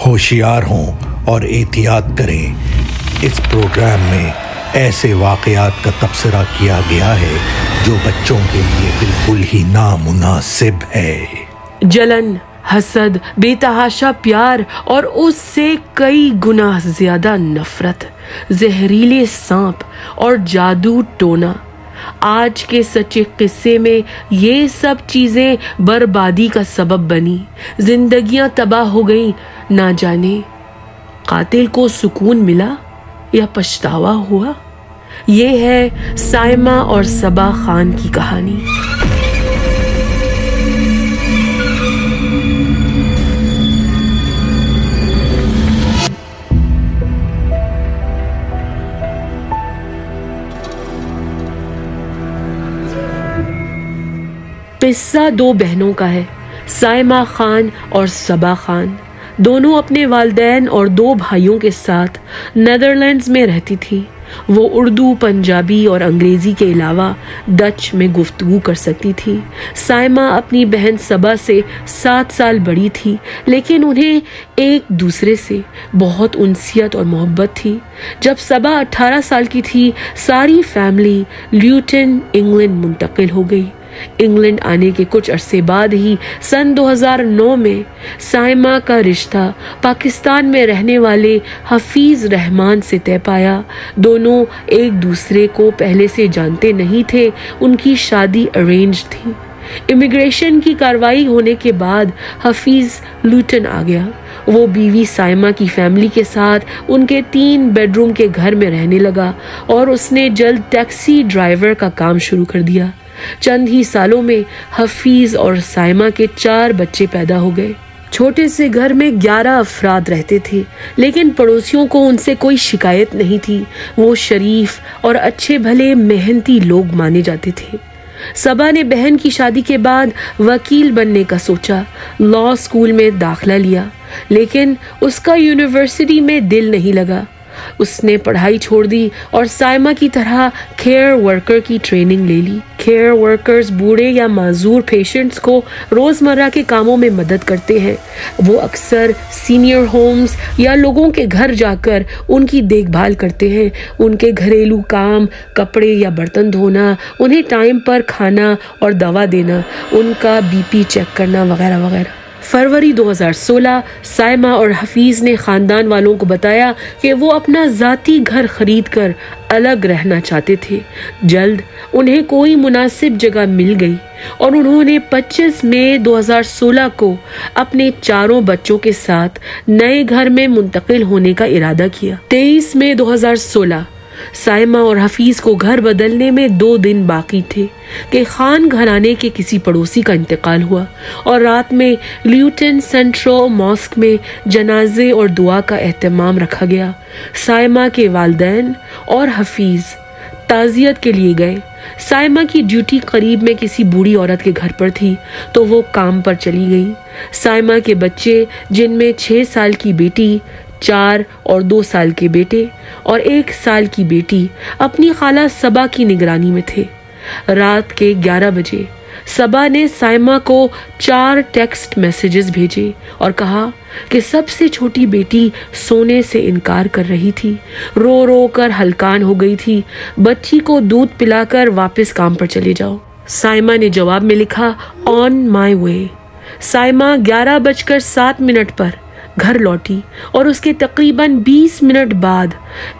होशियार हों और एहतियात करें। इस प्रोग्राम में ऐसे वाक़यात का तबसरा किया गया है जो बच्चों के लिए बिल्कुल ही नामुनासिब है। जलन, हसद, बेतहाशा प्यार और उससे कई गुना ज्यादा नफरत, जहरीले सांप और जादू टोना। आज के सच्चे किस्से में ये सब चीजें बर्बादी का सबब बनी, जिंदगियां तबाह हो गई। ना जाने कातिल को सुकून मिला या पछतावा हुआ। ये है साइमा और सबा खान की कहानी। किस्सा दो बहनों का है, साइमा खान और सबा खान। दोनों अपने वालिदैन और दो भाइयों के साथ नेदरलैंड्स में रहती थी। वो उर्दू, पंजाबी और अंग्रेजी के अलावा डच में गुफ्तगू कर सकती थी। साइमा अपनी बहन सबा से 7 साल बड़ी थी, लेकिन उन्हें एक दूसरे से बहुत उनसियत और मोहब्बत थी। जब सबा 18 साल की थी, सारी फैमिली ल्यूटन, इंग्लैंड मुंतकिल हो गई। इंग्लैंड आने के कुछ अरसे बाद ही सन 2009 में साइमा का रिश्ता पाकिस्तान में रहने वाले हफीज रहमान से तय पाया। दोनों एक दूसरे को पहले से जानते नहीं थे। उनकी शादी अरेंज थी। इमिग्रेशन की कार्रवाई होने के बाद हफीज लूटन आ गया। वो बीवी साइमा की फैमिली के साथ उनके 3 बेडरूम के घर में रहने लगा और उसने जल्द टैक्सी ड्राइवर का काम शुरू कर दिया। चंद ही सालों में हफीज और साइमा के 4 बच्चे पैदा हो गए। छोटे से घर में 11 अफराद रहते थे, लेकिन पड़ोसियों को उनसे कोई शिकायत नहीं थी। वो शरीफ और अच्छे भले मेहनती लोग माने जाते थे। सबा ने बहन की शादी के बाद वकील बनने का सोचा। लॉ स्कूल में दाखिला लिया, लेकिन उसका यूनिवर्सिटी में दिल नहीं लगा। उसने पढ़ाई छोड़ दी और साइमा की तरह केयर वर्कर की ट्रेनिंग ले ली। केयर वर्कर्स बूढ़े या माजूर पेशेंट्स को रोजमर्रा के कामों में मदद करते हैं। वो अक्सर सीनियर होम्स या लोगों के घर जाकर उनकी देखभाल करते हैं। उनके घरेलू काम, कपड़े या बर्तन धोना, उन्हें टाइम पर खाना और दवा देना, उनका बीपी चेक करना वगैरह वगैरह। फरवरी 2016 साइमा और हफीज ने खानदान वालों को बताया कि वो अपना जाती घर खरीद कर अलग रहना चाहते थे। जल्द उन्हें कोई मुनासिब जगह मिल गई और उन्होंने 25 मई 2016 को अपने 4 बच्चों के साथ नए घर में मुंतकिल होने का इरादा किया। 23 मई 2016 साइमा और हफीज को घर बदलने में 2 दिन बाकी थे कि खान घराने के किसी पड़ोसी का इंतकाल हुआ और रात में ल्यूटन सेंट्रल मॉस्क में जनाजे और दुआ का एहतमाम रखा गया। साइमा के वालिदैन और हफीज ताजियत के लिए गए। साइमा की ड्यूटी करीब में किसी बूढ़ी औरत के घर पर थी, तो वो काम पर चली गई। साइमा के बच्चे, जिनमें 6 साल की बेटी, 4 और 2 साल के बेटे और 1 साल की बेटी, अपनी खाला सबा की निगरानी में थे। रात के 11 बजे सबा ने साइमा को 4 टेक्स्ट मैसेजेस भेजे और कहा कि सबसे छोटी बेटी सोने से इनकार कर रही थी, रो रो कर हलकान हो गई थी। बच्ची को दूध पिलाकर वापस काम पर चले जाओ। साइमा ने जवाब में लिखा, ऑन माई वे। साइमा 11:07 पर घर लौटी और उसके तकरीबन 20 मिनट बाद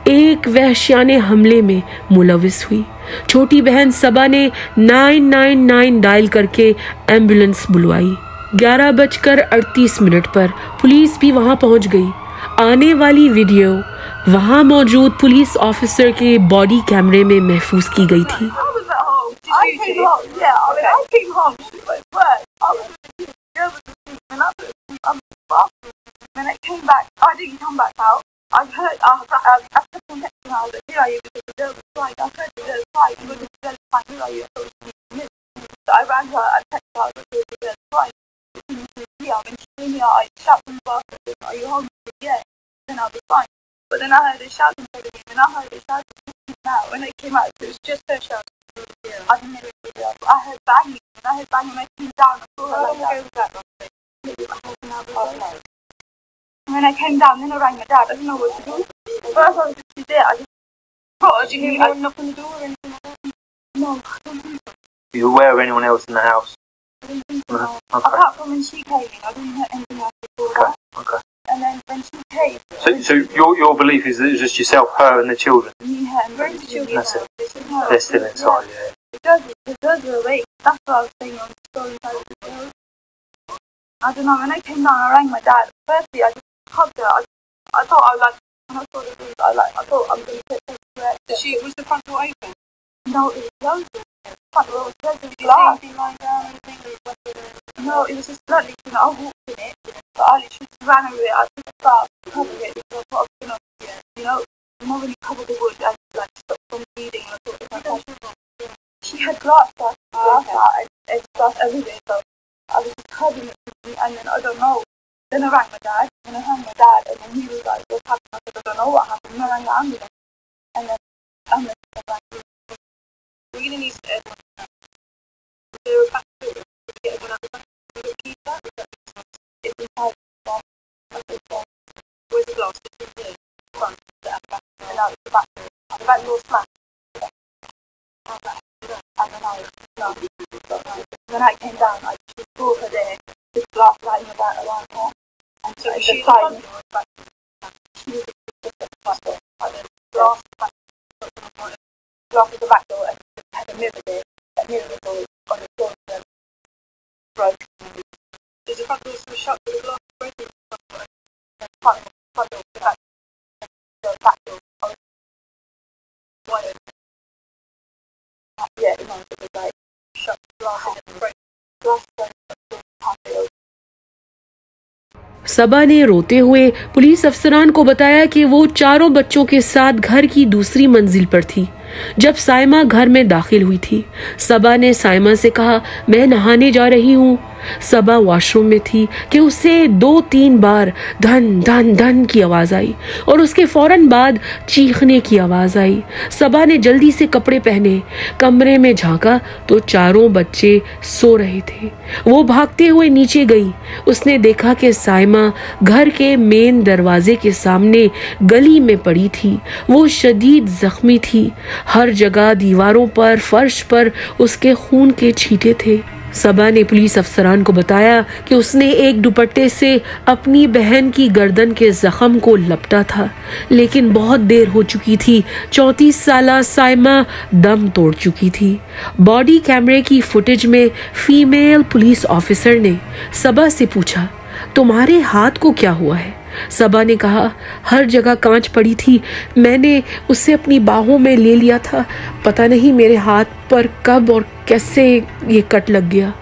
एक वहशियाने हमले में मुलविस हुई। छोटी बहन सबा ने 999 डायल करके एम्बुलेंस बुलवाई। 11:38 पर पुलिस भी वहां पहुंच गई। आने वाली वीडियो वहां मौजूद पुलिस ऑफिसर के बॉडी कैमरे में महफूज की गई थी। When I came back, I didn't come back out. I heard, I kept on texting her, I was like, who are you? Because the girl was crying. I heard the girl crying. Because the girl was crying, who are you? So I ran to her and texted her, I was like, the girl was crying. She was here. When she came here, I shouted from the bathroom, are you home? She said, yeah. Then I was fine. But then I heard her shouting for the game, and I heard her shouting out. When I came out, it was just her shouting. I didn't hear it. I heard banging, and I heard banging. When I came down, I saw her like that. Okay. when I came down, then I rang my dad. I didn't know what to do. First, I was just there. I just thought you had knock on the door or anything like that. No, I don't think so. Were you aware of anyone else in the house? I didn't think so. No. No. Okay. Apart from when she came in, I didn't hear anything else before that. Okay. And then when she came, So your belief is that it was just yourself, her, and the children? yeah, and very the children. That's it. They're They're still inside, yeah. The girls were awake. That's what I was saying on the story side of the girls. I don't know, when I came down, I rang my dad. Firstly, I just hugged her. I thought I was like, when I saw the news, I thought I was going to take her to her. Was the front door open? No, it was closed. The front door was closed with glass. Did you see anything lying down or anything? No, it was just blood leaking. I walked in it, but I literally just ran over it. I took a scarf to cover it because I thought I was going to, you know when you cover the wood and like stop from bleeding. I thought if I touched, she had glass and glass everywhere, so I was just covering it and then I don't know. Then I rang my dad, and then he was like, what's happened? I said, I don't know what happened. And I rang the ambulance. And then the ambulance came back. We're going to need to they were back to it. Get everyone out the back. We don't keep that. It's inside the bomb. Where's the glass? It's in here. Front. And now it's the back door. The back door smashed. And then I came down, I just saw her there, with glass lying around her. And so she was the back door. She was the back door. And then glass at the back door, and had a mirror there. That mirror was on the floor and broke. Is the front door still shut with the glass breaking? The front door, the back door. Wide open. Yeah, it was like shut glass and break. Glass halfway open. सबा ने रोते हुए police अफसरान को बताया कि वो चारों बच्चों के साथ घर की दूसरी मंजिल पर थी जब साइमा घर में दाखिल हुई थी। सबा ने साइमा से कहा, मैं नहाने जा रही हूँ। सबा वॉशरूम में थी कि उसे 2-3 बार धन धन धन की आवाज आई और उसके फौरन बाद चीखने की आवाज आई। सबा ने जल्दी से कपड़े पहने, कमरे में झांका तो चारों बच्चे सो रहे थे। वो भागते हुए नीचे गई। उसने देखा कि साइमा घर के मेन दरवाजे के सामने गली में पड़ी थी। वो शदीद जख्मी थी। हर जगह दीवारों पर, फर्श पर उसके खून के छींटे थे। सबा ने पुलिस अफसरान को बताया कि उसने एक दुपट्टे से अपनी बहन की गर्दन के जख्म को लपटा था, लेकिन बहुत देर हो चुकी थी। 34 साला साइमा दम तोड़ चुकी थी। बॉडी कैमरे की फुटेज में फीमेल पुलिस ऑफिसर ने सबा से पूछा, तुम्हारे हाथ को क्या हुआ है? सबा ने कहा, हर जगह कांच पड़ी थी। मैंने उसे अपनी बाहों में ले लिया था। पता नहीं मेरे हाथ पर कब और कैसे ये कट लग गया।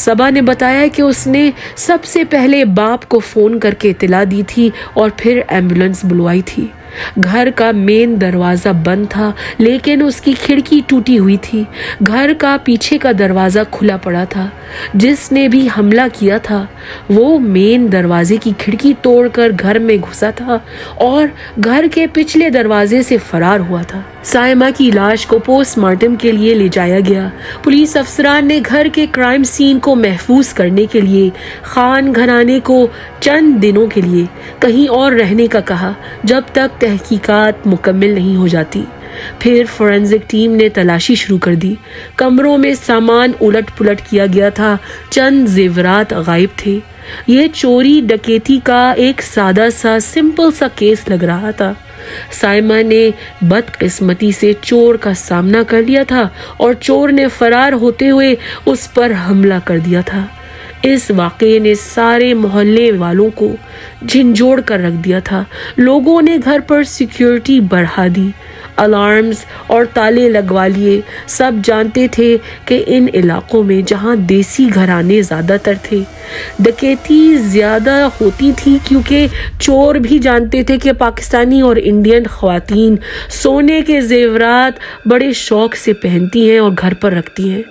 सबा ने बताया कि उसने सबसे पहले बाप को फोन करके इत्तला दी थी और फिर एम्बुलेंस बुलवाई थी। घर का मेन दरवाजा बंद था, लेकिन उसकी खिड़की टूटी हुई थी। घर का पीछे का दरवाजा खुला पड़ा था। जिसने भी हमला किया था वो मेन दरवाजे की खिड़की तोड़कर घर में घुसा था और घर के पिछले दरवाजे से फरार हुआ था। साइमा की लाश को पोस्टमार्टम के लिए ले जाया गया। पुलिस अफसरान ने घर के क्राइम सीन को महफूज करने के लिए खान घराने को चंद दिनों के लिए कहीं और रहने का कहा, जब तक तहकीकात मुकम्मल नहीं हो जाती। फिर फोरेंसिक टीम ने तलाशी शुरू कर दी। कमरों में सामान उलट पुलट किया गया था। चंद जेवरात गायब थे। ये चोरी डकैती का एक सादा सा सिंपल सा केस लग रहा था। साइमा ने बदकिस्मती से चोर का सामना कर लिया था और चोर ने फरार होते हुए उस पर हमला कर दिया था। इस वाक़ये ने सारे मोहल्ले वालों को झिंझोड़ कर रख दिया था। लोगों ने घर पर सिक्योरिटी बढ़ा दी, अलार्म्स और ताले लगवा लिए। सब जानते थे कि इन इलाकों में जहां देसी घराने ज़्यादातर थे, डकैती ज़्यादा होती थी, क्योंकि चोर भी जानते थे कि पाकिस्तानी और इंडियन ख़वातीन सोने के जेवरात बड़े शौक़ से पहनती हैं और घर पर रखती हैं।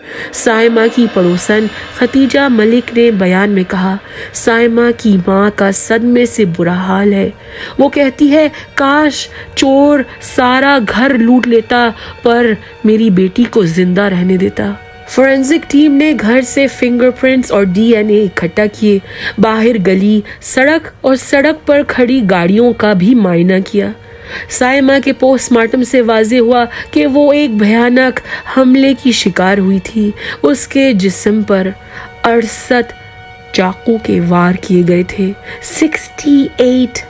साइमा की पड़ोसन खतीजा मलिक ने बयान में कहा, साइमा की माँ का सदमे से बुरा हाल है। वो कहती है, काश चोर सारा घर लूट लेता पर मेरी बेटी को जिंदा रहने देता। फोरेंसिक टीम ने घर से फिंगरप्रिंट्स और डीएनए इकट्ठा किए, बाहर गली, सड़क और सड़क पर खड़ी गाड़ियों का भी मायना किया। साइमा के पोस्टमार्टम से वाज़ेह हुआ कि वो एक भयानक हमले की शिकार हुई थी। उसके जिस्म पर 68 चाकू के वार किए गए थे, 68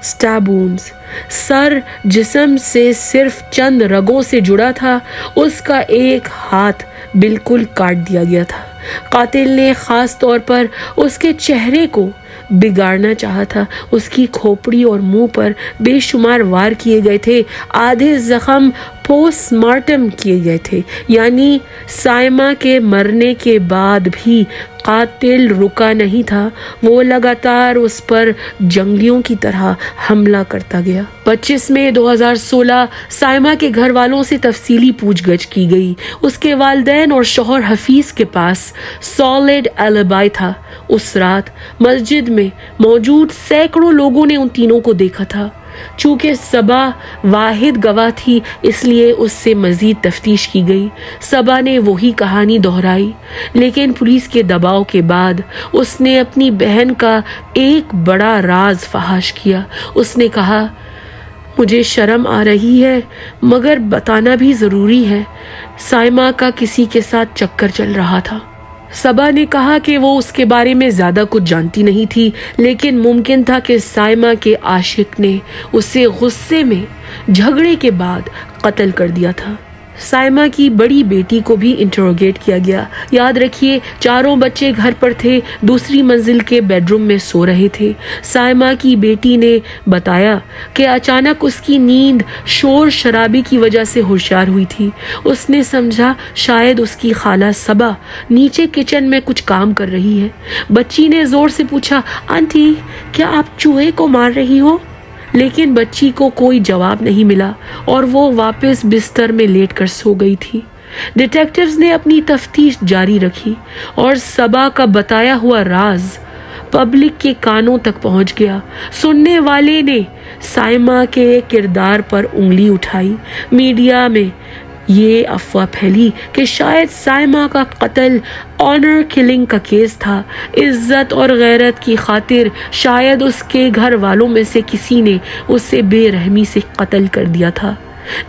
स्टैब वुंड्स। सर जिस्म से सिर्फ चंद रगों से जुड़ा था, उसका एक हाथ बिल्कुल काट दिया गया था। कातिल ने खास तौर पर उसके चेहरे को बिगाड़ना चाहा था। उसकी खोपड़ी और मुंह पर बेशुमार वार किए गए थे। आधे जख्म पोस्टमार्टम किए गए थे, यानी साइमा के मरने के बाद भी कातिल रुका नहीं था। वो लगातार उस पर जंगलियों की तरह हमला करता गया। 25 मई 2016 साइमा के घर वालों से तफसीली पूछगछ की गई। उसके वालिदैन और शौहर हफीज के पास सॉलिड एलिबाई था। उस रात मस्जिद में मौजूद सैकड़ों लोगों ने उन तीनों को देखा था। चूंकि सबा वाहिद गवाह थी, इसलिए उससे मजीद तफ्तीश की गई। सबा ने वही कहानी दोहराई, लेकिन पुलिस के दबाव के बाद उसने अपनी बहन का एक बड़ा राज फहाश किया। उसने कहा, मुझे शर्म आ रही है मगर बताना भी जरूरी है, साइमा का किसी के साथ चक्कर चल रहा था। सबा ने कहा कि वो उसके बारे में ज्यादा कुछ जानती नहीं थी, लेकिन मुमकिन था कि साइमा के आशिक ने उसे गुस्से में झगड़े के बाद कत्ल कर दिया था। साइमा की बड़ी बेटी को भी इंटरोगेट किया गया। याद रखिए, चारों बच्चे घर पर थे, दूसरी मंजिल के बेडरूम में सो रहे थे। साइमा की बेटी ने बताया कि अचानक उसकी नींद शोर शराबे की वजह से होशियार हुई थी। उसने समझा शायद उसकी खाला सबा नीचे किचन में कुछ काम कर रही है। बच्ची ने जोर से पूछा, आंटी क्या आप चूहे को मार रही हो? लेकिन बच्ची को कोई जवाब नहीं मिला और वो वापस बिस्तर में लेटकर सो गई थी। डिटेक्टिव्स ने अपनी तफ्तीश जारी रखी और सबा का बताया हुआ राज पब्लिक के कानों तक पहुंच गया। सुनने वाले ने साइमा के किरदार पर उंगली उठाई। मीडिया में ये अफवाह फैली कि शायद साइमा का कत्ल ऑनर किलिंग का केस था। इज्जत और गैरत की खातिर शायद उसके घर वालों में से किसी ने उसे बेरहमी से कत्ल कर दिया था।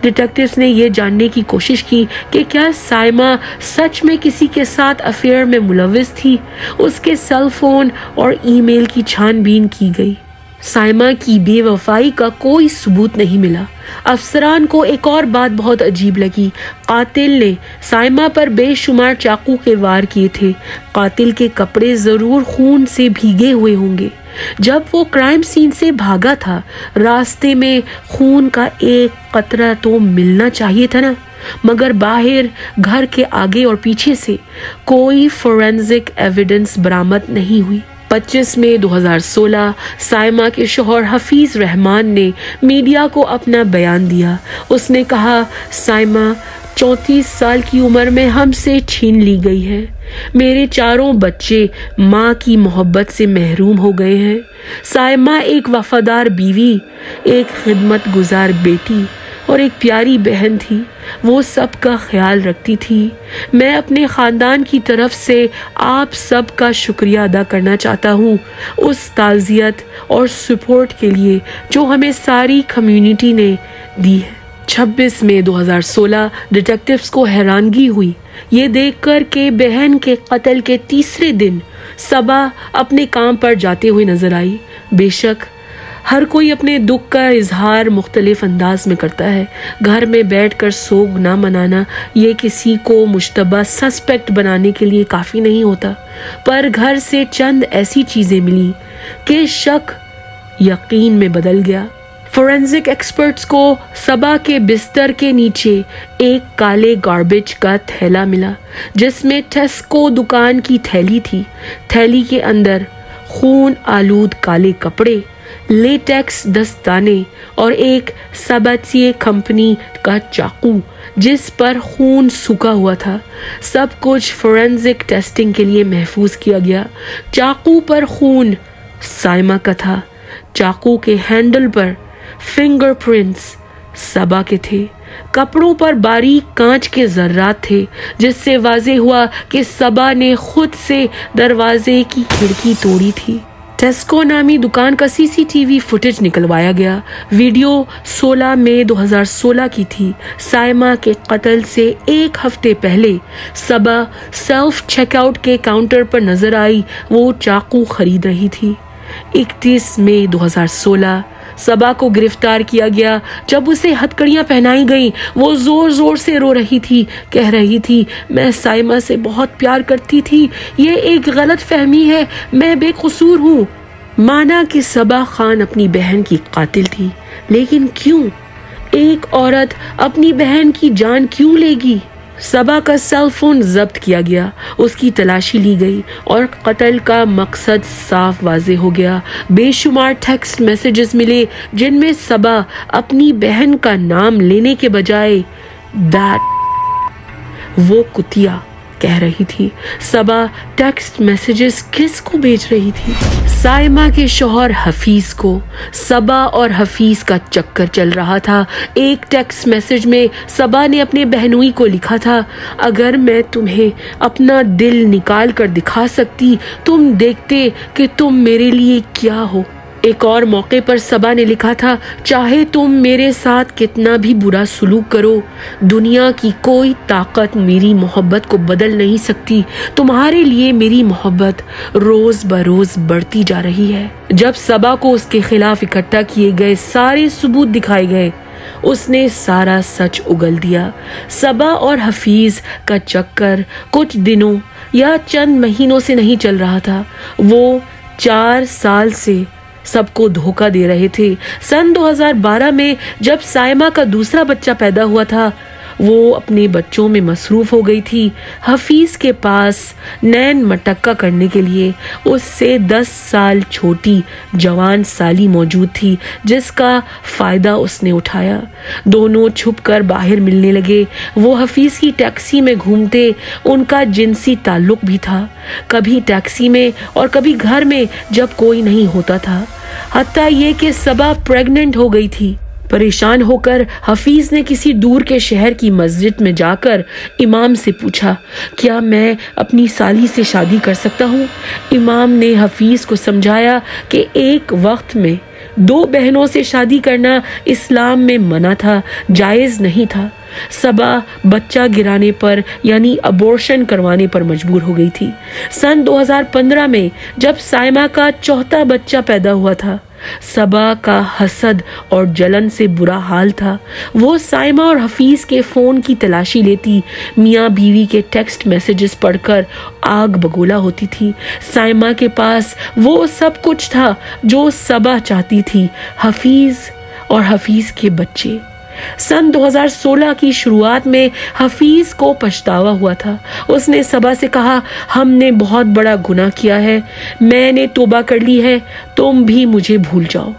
डिटेक्टिव्स ने यह जानने की कोशिश की कि क्या साइमा सच में किसी के साथ अफेयर में मुलविस थी। उसके सेल फोन और ईमेल की छानबीन की गई। साइमा की बेवफाई का कोई सबूत नहीं मिला। अफसरान को एक और बात बहुत अजीब लगी। कातिल ने साइमा पर बेशुमार चाकू के वार किए थे। कातिल के कपड़े जरूर खून से भीगे हुए होंगे। जब वो क्राइम सीन से भागा था, रास्ते में खून का एक कतरा तो मिलना चाहिए था ना, मगर बाहर, घर के आगे और पीछे से कोई फोरेंसिक एविडेंस बरामद नहीं हुई। 25 मई 2016 साइमा के शौहर हफीज रहमान ने मीडिया को अपना बयान दिया। उसने कहा, साइमा 34 साल की उम्र में हमसे छीन ली गई है। मेरे चारों बच्चे माँ की मोहब्बत से महरूम हो गए हैं। साइमा एक वफादार बीवी, एक खिदमत गुजार बेटी और एक प्यारी बहन थी। वो सबका ख्याल रखती थी। मैं अपने ख़ानदान की तरफ से आप सबका शुक्रिया अदा करना चाहता हूँ उस ताज़ियत और सपोर्ट के लिए जो हमें सारी कम्युनिटी ने दी है। 26 मई 2016 डिटेक्टिव्स को हैरानगी हुई ये देखकर कि बहन के कत्ल के तीसरे दिन सबा अपने काम पर जाते हुए नजर आई। बेशक हर कोई अपने दुख का इजहार मुख्तलिफ अंदाज में करता है। घर में बैठकर सोग ना मनाना ये किसी को मुश्तबा सस्पेक्ट बनाने के लिए काफ़ी नहीं होता, पर घर से चंद ऐसी चीज़ें मिली कि शक यकीन में बदल गया। फोरेंसिक एक्सपर्ट्स को सबा के बिस्तर के नीचे एक काले गार्बेज का थैला मिला जिसमें टेस्को दुकान की थैली थी। थैली के अंदर खून आलूद काले कपड़े, लेटेक्स दस्ताने और एक साबातिये कंपनी का चाकू जिस पर खून सूखा हुआ था। सब कुछ फोरेंसिक टेस्टिंग के लिए महफूज किया गया। चाकू पर खून साइमा का था। चाकू के हैंडल पर फिंगरप्रिंट्स सबा के थे। कपड़ों पर बारीक कांच के जर्रात थे, जिससे वाज़ेह हुआ कि सबा ने खुद से दरवाजे की खिड़की तोड़ी थी। टेस्को नामी दुकान का सीसीटीवी फुटेज निकलवाया गया। वीडियो 16 मई 2016 की थी। साइमा के कत्ल से एक हफ्ते पहले सबा सेल्फ चेकआउट के काउंटर पर नजर आई। वो चाकू खरीद रही थी। 31 मई 2016 सबा को गिरफ्तार किया गया। जब उसे हथकड़ियां पहनाई गईं, वो जोर जोर से रो रही थी। कह रही थी, मैं साइमा से बहुत प्यार करती थी, ये एक गलत फहमी है, मैं बेकसूर हूँ। माना कि सबा खान अपनी बहन की कातिल थी, लेकिन क्यों? एक औरत अपनी बहन की जान क्यों लेगी? सबा का सेल फोन जब्त किया गया, उसकी तलाशी ली गई और कत्ल का मकसद साफ वाज़ेह हो गया। बेशुमार टेक्स्ट मैसेजेस मिले जिनमें सबा अपनी बहन का नाम लेने के बजाय दैट वो कुतिया कह रही थी। सबा टेक्स्ट मैसेजेस किसको भेज रही थी? साइमा के शौहर हफीज को। सबा और हफीज का चक्कर चल रहा था। एक टेक्स्ट मैसेज में सबा ने अपने बहनोई को लिखा था, अगर मैं तुम्हें अपना दिल निकाल कर दिखा सकती, तुम देखते कि तुम मेरे लिए क्या हो। एक और मौके पर सबा ने लिखा था, चाहे तुम मेरे साथ कितना भी बुरा सुलूक करो, दुनिया की कोई ताकत मेरी मोहब्बत को बदल नहीं सकती। तुम्हारे लिए मेरी मोहब्बत रोज बरोज बढ़ती जा रही है। जब सबा को उसके खिलाफ इकट्ठा किए गए सारे सबूत दिखाए गए, उसने सारा सच उगल दिया। सबा और हफीज का चक्कर कुछ दिनों या चंद महीनों से नहीं चल रहा था। वो 4 साल से सबको धोखा दे रहे थे। सन 2012 में जब साइमा का दूसरा बच्चा पैदा हुआ था, वो अपने बच्चों में मसरूफ हो गई थी। हफीज के पास नैन मटक्का करने के लिए उससे 10 साल छोटी जवान साली मौजूद थी, जिसका फायदा उसने उठाया। दोनों छुपकर बाहर मिलने लगे। वो हफीज की टैक्सी में घूमते, उनका जिनसी ताल्लुक भी था, कभी टैक्सी में और कभी घर में जब कोई नहीं होता था। हत्ता ये कि सबा प्रेग्नेंट हो गई थी। परेशान होकर हफीज ने किसी दूर के शहर की मस्जिद में जाकर इमाम से पूछा, क्या मैं अपनी साली से शादी कर सकता हूँ? इमाम ने हफीज को समझाया कि एक वक्त में 2 बहनों से शादी करना इस्लाम में मना था, जायज नहीं था। सबा बच्चा गिराने पर यानी अबॉर्शन करवाने पर मजबूर हो गई थी। सन 2015 में जब साइमा का चौथा बच्चा पैदा हुआ था, सबा का हसद और जलन से बुरा हाल था। वो साइमा और हफीज के फोन की तलाशी लेती, मियाँ बीवी के टेक्स्ट मैसेजेस पढ़कर आग बगोला होती थी। साइमा के पास वो सब कुछ था जो सबा चाहती थी, हफीज और हफीज के बच्चे। सन 2016 की शुरुआत में हफीज को पछतावा हुआ था। उसने सबा से कहा, हमने बहुत बड़ा गुनाह किया है, मैंने तौबा कर ली है, तुम भी मुझे भूल जाओ।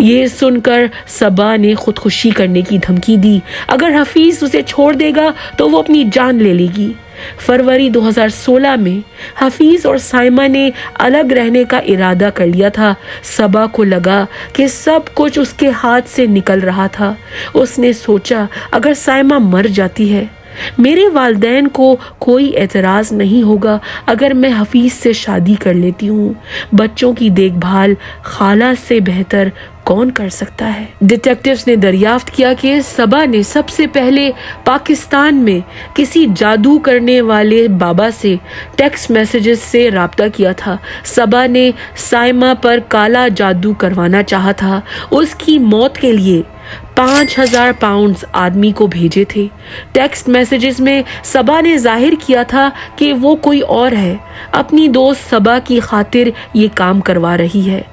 ये सुनकर सबा ने खुदकुशी करने की धमकी दी। अगर हफीज उसे छोड़ देगा तो वो अपनी जान ले लेगी। फरवरी 2016 में हफीज और साइमा ने अलग रहने का इरादा कर लिया था। सबा को लगा कि सब कुछ उसके हाथ से निकल रहा था। उसने सोचा, अगर साइमा मर जाती है, मेरे वालिदैन को कोई एतराज नहीं होगा अगर मैं हफीज से शादी कर लेती हूँ। बच्चों की देखभाल खाला से बेहतर कौन कर सकता है? डिटेक्टिव्स ने दरियाफ्त किया कि सबा ने सबसे पहले पाकिस्तान में किसी जादू करने वाले बाबा से टेक्स्ट मैसेजेस से राब्ता किया था। सबा ने साइमा पर काला जादू करवाना चाहा था। उसकी मौत के लिए 5000 पाउंड्स आदमी को भेजे थे। टेक्स्ट मैसेजेस में सबा ने जाहिर किया था कि वो कोई और है, अपनी दोस्त सबा की खातिर ये काम करवा रही है।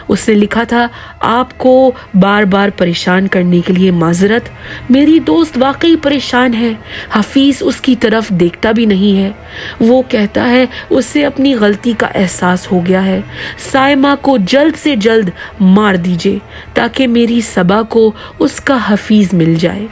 उसने लिखा था, आपको बार बार परेशान करने के लिए माजरत, मेरी दोस्त वाकई परेशान है। हफीज उसकी तरफ देखता भी नहीं है। वो कहता है उसे अपनी गलती का एहसास हो गया है। साइमा को जल्द से जल्द मार दीजिए ताकि मेरी सबा को उसका हफीज मिल जाए।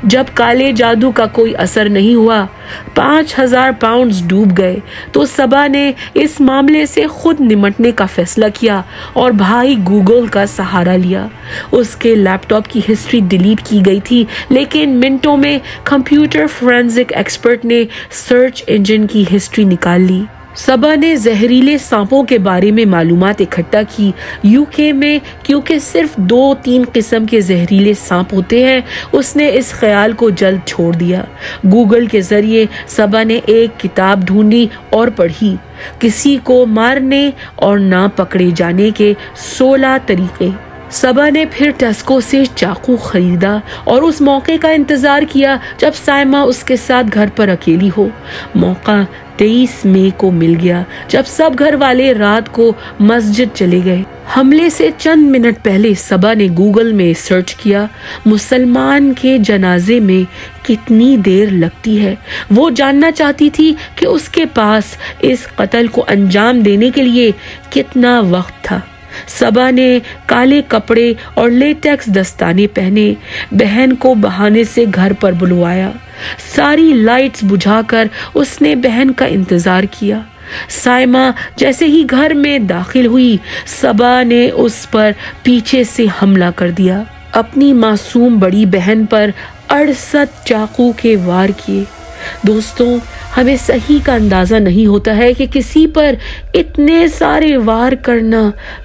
जब काले जादू का कोई असर नहीं हुआ, 5000 पाउंड्स डूब गए, तो सबा ने इस मामले से खुद निपटने का फैसला किया और भाई गूगल का सहारा लिया। उसके लैपटॉप की हिस्ट्री डिलीट की गई थी, लेकिन मिनटों में कंप्यूटर फोरेंसिक एक्सपर्ट ने सर्च इंजन की हिस्ट्री निकाल ली। सबा ने जहरीले सांपों के बारे में मालूमात इकट्ठा की। यूके में क्योंकि सिर्फ 2-3 किस्म के जहरीले सांप होते हैं, उसने इस ख्याल को जल्द छोड़ दिया। गूगल के जरिए सबा ने एक किताब ढूंढी और पढ़ी, किसी को मारने और ना पकड़े जाने के 16 तरीके। सबा ने फिर टेस्को से चाकू खरीदा और उस मौके का इंतजार किया जब साइमा उसके साथ घर पर अकेली हो। मौका 23 मई को मिल गया, जब सब घर वाले रात को मस्जिद चले गए। हमले से चंद मिनट पहले सबा ने गूगल में सर्च किया, मुसलमान के जनाजे में कितनी देर लगती है। वो जानना चाहती थी कि उसके पास इस कत्ल को अंजाम देने के लिए कितना वक्त था। सबा ने काले कपड़े और लेटेक्स दस्ताने पहने, बहन को बहाने से घर पर बुलवाया। सारी लाइट्स बुझाकर उसने बहन का इंतजार किया। साइमा जैसे ही घर में दाखिल हुई, सबा ने उस पर पीछे से हमला कर दिया। अपनी मासूम बड़ी बहन पर 68 चाकू के वार किए। दोस्तों, हमें सही का अंदाजा नहीं होता है कि किसी पर इतने सारे वार करना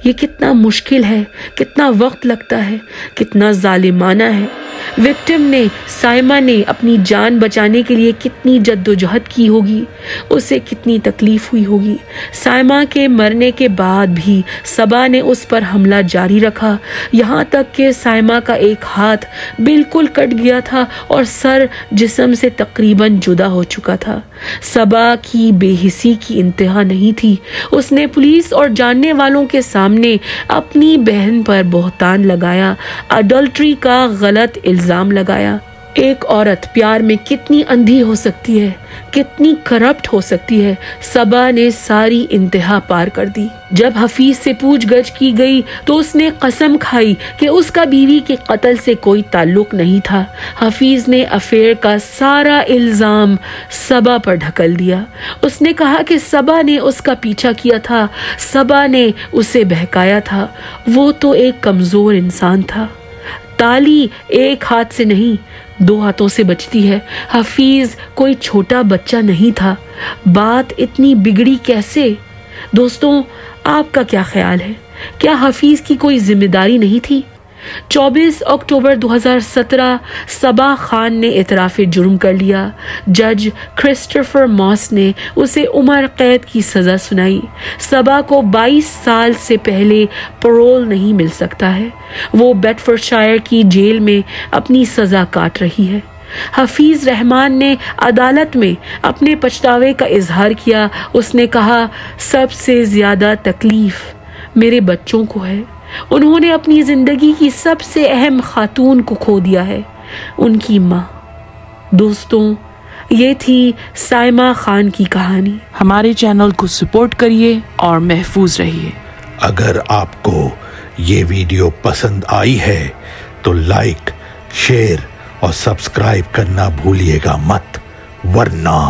ये कितना मुश्किल है, कितना वक्त लगता है, कितना जालिमाना है। विक्टिम ने, साइमा ने अपनी जान बचाने के लिए कितनी जद्दोजहद की होगी, उसे कितनी तकलीफ हुई होगी। साइमा के मरने के बाद भी सबा ने उस पर हमला जारी रखा, यहाँ तक कि साइमा का एक हाथ बिल्कुल कट गया था और सर जिस्म से तकरीबन जुदा हो चुका था। सबा की बेहिसी की इंतहा नहीं थी। उसने पुलिस और जानने वालों के सामने अपनी बहन पर बहतान लगाया, अडल्ट्री का गलत इल्जाम लगाया। एक औरत प्यार में कितनी अंधी हो सकती है, कितनी करप्ट हो सकती है। सबा ने सारी इंतहा पार कर दी। जब हफीज से पूछगछ की गई तो उसने कसम खाई कि उसका बीवी के कत्ल से कोई ताल्लुक नहीं था। हफीज ने अफेयर का सारा इल्जाम सबा पर ढकल दिया। उसने कहा कि सबा ने उसका पीछा किया था, सबा ने उसे बहकाया था। वो तो एक कमजोर इंसान था। ताली एक हाथ से नहीं, 2 हाथों से बचती है। हफीज कोई छोटा बच्चा नहीं था। बात इतनी बिगड़ी कैसे? दोस्तों, आपका क्या ख्याल है? क्या हफीज की कोई जिम्मेदारी नहीं थी? 24 अक्टूबर 2017 सबा खान ने इतराफ़े जुर्म कर लिया। जज क्रिस्टोफर मॉस ने उसे उम्र कैद की सज़ा सुनाई। सबा को 22 साल से पहले पैरोल नहीं मिल सकता है। वो बेडफोर्डशायर की जेल में अपनी सज़ा काट रही है। हफीज रहमान ने अदालत में अपने पछतावे का इजहार किया। उसने कहा, सबसे ज़्यादा तकलीफ मेरे बच्चों को है। उन्होंने अपनी जिंदगी की सबसे अहम खातून को खो दिया है, उनकी माँ। दोस्तों, ये थी साइमा खान की कहानी। हमारे चैनल को सपोर्ट करिए और महफूज रहिए। अगर आपको ये वीडियो पसंद आई है तो लाइक, शेयर और सब्सक्राइब करना भूलिएगा मत, वरना